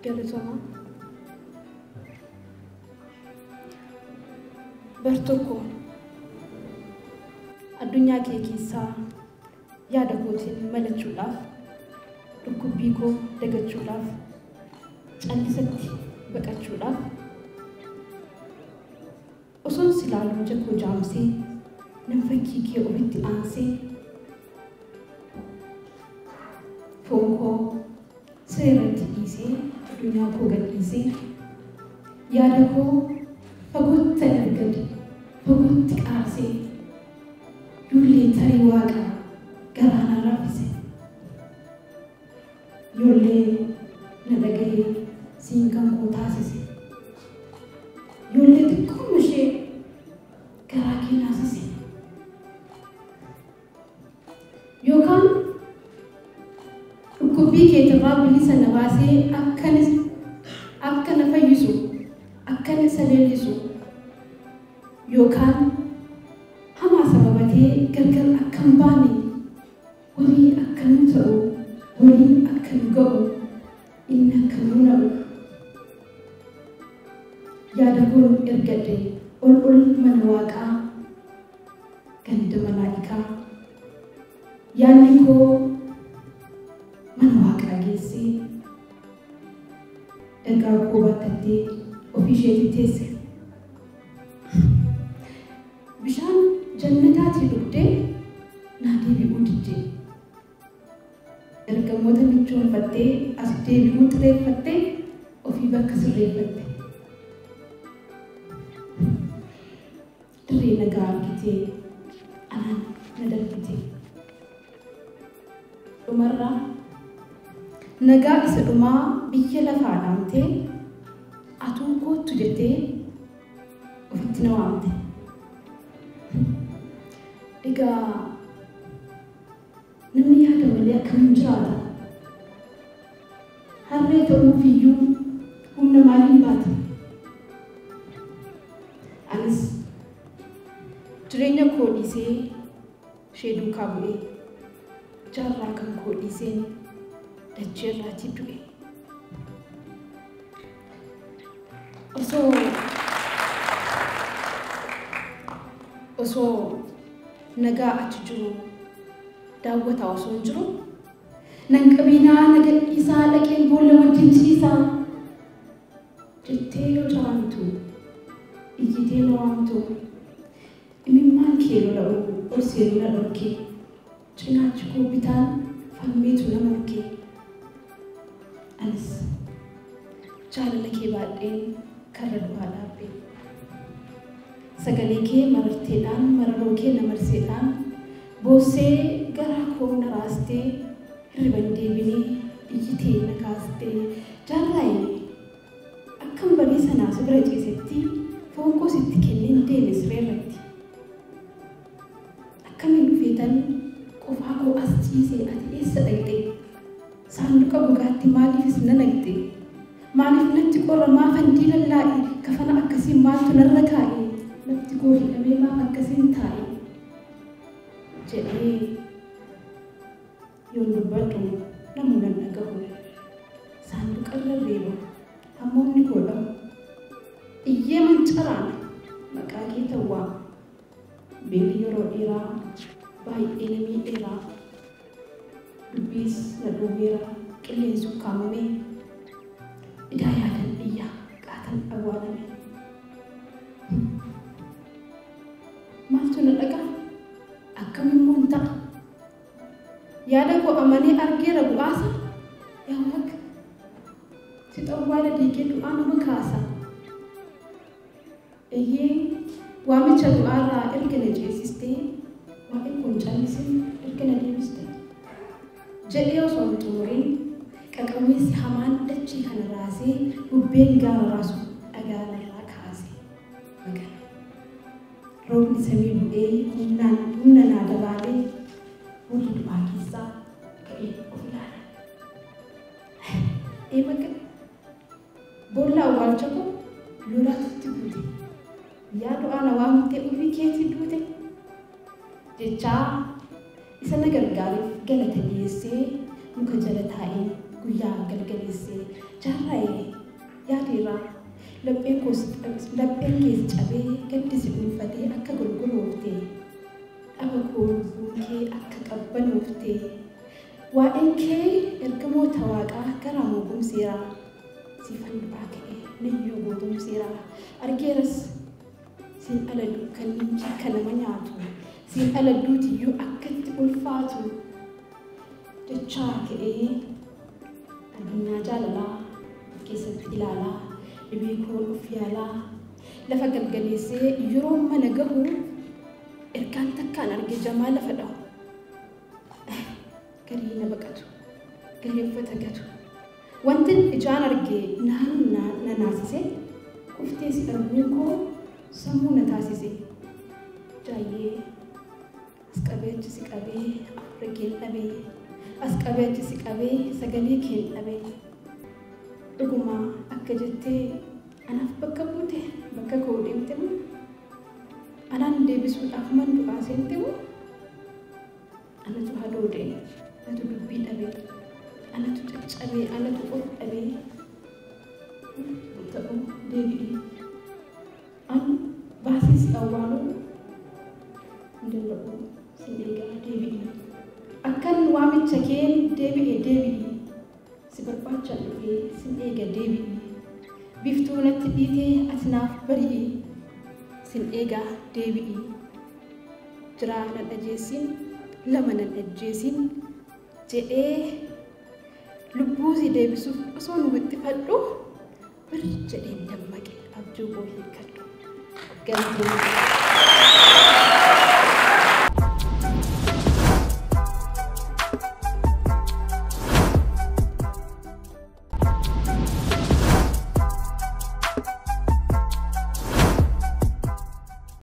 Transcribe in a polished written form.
Galatoma. Bartoko. Addunyaa kee keessaa yaada kootiin malachuudhaaf, dhukkubbii koo dagachuudhaaf, callisatti baqachuudhaaf, osoon silaaluu jakoo jaamsee, nan fakkii kee ofitti aansee, foon koo seeratti dhiisee, addunyaa koo gadhiisee, yaada koo fagootti ergade, fagootti qaarsee, yullee tarii waaqa garaana raafise. Yollee na dhaga'ee siin kan koo taasise. Yollee xiqqooma ishee garaa kee naasise. Yookaan dhukkubbii keetirraa bilisa na baasee akka na fayyisu, akka na isa leellisu. Yookaan hamaa sababatee gargar akka hin baane, walii akka nu ta'u, walii akka nu ga'u, inni akka nu na'u. Yaada koon ergadhe ol mana waaqaa, ganda malaa'ikaa. Yaadni koo mana waaqaa geessee, ergaa koo baatattee ofii isheetti teesse. Bishaan jannataatii dhugdee naa deebi'uu diddee. Ergamoota michoonfattee as deebi'uu xireeffattee ofii bakka sirreeffatte. Dirree nagaa argitee anaan na darbitee. Dhumarraa nagaa isa dhumaa biyya lafaa dhaamtee atuun koottu jettee ofitti na waamte. Egaa namni yaada malee akkamiin jiraata? Harree ta'uufiyyuu humna maaliin baata? Anis jireenya koo dhiisee ishee duukaa bu'ee, jaarraa kan koo dhiiseen dachee irraatii du'e. Osoo nagaa achi jiru daawwataa osoo hin jiru, nan qabinaa naga isaa dhaqeen boolla wajjin ciisaa jettee yoo jiraantu, iyyitee na waamtu, imimmaan kee lola'u ol seenuu na dhorkee, cinaachi koo bitaan falmeetu na morkee. Anis jaalala kee baadheen karra du'aa dhaabbee. Sagalee kee mararteedhaan, mararoo kee na marseedhaan, boossee garaa koo na raastee, hirriban deebinee iyyitee na kaastee. Jaarraa'ee akkam badii sanaa si bira ciisetti foon koo sitti kenneen deeme siree irratti. Akkamiin dhufeetan qofaa koo as ciisee ati eessa dhaqxee? Saanduqa gogaatti maaliifis na naqxee? Maaliif natti qorra maafan diilallaa'e? Kafana akkasiin maaltu narra kaa'e? Nafti koo hidhamee maaf akkasiin taa'e? Jedhee yoon dubbadhu namuu nan dhaga'u. Saanduqa irra reeba hammoonni koo dhabu. Iyyee mancaraan maqaa kee tawwaa. Beelli yeroo dheeraa baay'ee na miidheeraa. Dubbiis na dhubeera qilleensi ukkaamamee. Idaa yaadan biyyaa qaatan awwaalame. Maaltu na dhagaa? Akkamimmoo hin ta'a? Yaada koo amanee argeera bu'aasa. Yaa Waaqa, si xawwaala diigee du'aa nama kaasa. Eeyyee waamicha du'aarraa erga na ceesistee, waa'ee kun callisin erga na deebiste. Jedhee osoo hin xumuriin qaqawweessi hamaan dachee kana raasee, bubbeen gaara raasu dhagaa narraa kaase. Magana roobni samii bu'ee humna naa dabaalee, boolli du'aa keessaa ka'ee of ilaala. Magana boolla awwaalcha koo lolaatutti guute. Yaa du'aa na waamtee ofii keetii duute. Jechaa isa na gargaaruuf galata dhiyeessee muka jala taa'ee guyyaa galgaleessee jaarraa'ee yaadiirraa lapheen kees cabee gaddisi dhuunfatee akka golgolooftee dhaba koolbuun kee akka qabbanooftee waa'een kee ergamoota waaqaa garaa moogumseeraa siifan du'aa ka'ee niyyuu gootumseeraa argeeras siin ala dukkanni akka nama nyaatu siin ala duutiyyuu akka itti ulfaatu jechaa ka'ee addunyaa jaalalaa keessatti ilaalaa dhibee koo of yaalaa lafa galgaleessee yeroo mana gahu ergaan takkaan arge jamaa lafa dha'u garii na baqatu gareeffata gatu wanti ijaan arge na naasise kuftee si arguun koo sammuu na taasise jaayyee as qabeechi si qabee afra keen dhabee as qabeechi si qabee sagalee keen dhabee dhuguma akka jettee anaaf bakka buute bakka koo deemte moo anaan deebisuudhaaf man du'aa seente moo anatu hadoodee anatu dubbii dhabee anatu caccabee anatu of dhabee ta'uu deebi'ee an baasii si awwaaluu hin danda'u sin eegaa deebi'ee akkan waamicha keen deebi'ee si barbaachaa dhufee sin eega deebi'ee biftuu natti dhiitee asnaaf bari'ee sin eegaa deebi'ee jiraa nan dhajeessin lama nan ajjeesin jedhee lubbuu si deebisuuf osoo nu wixxifadhu bir jedheen dammaqe abjuu koo hiikkadhu galtee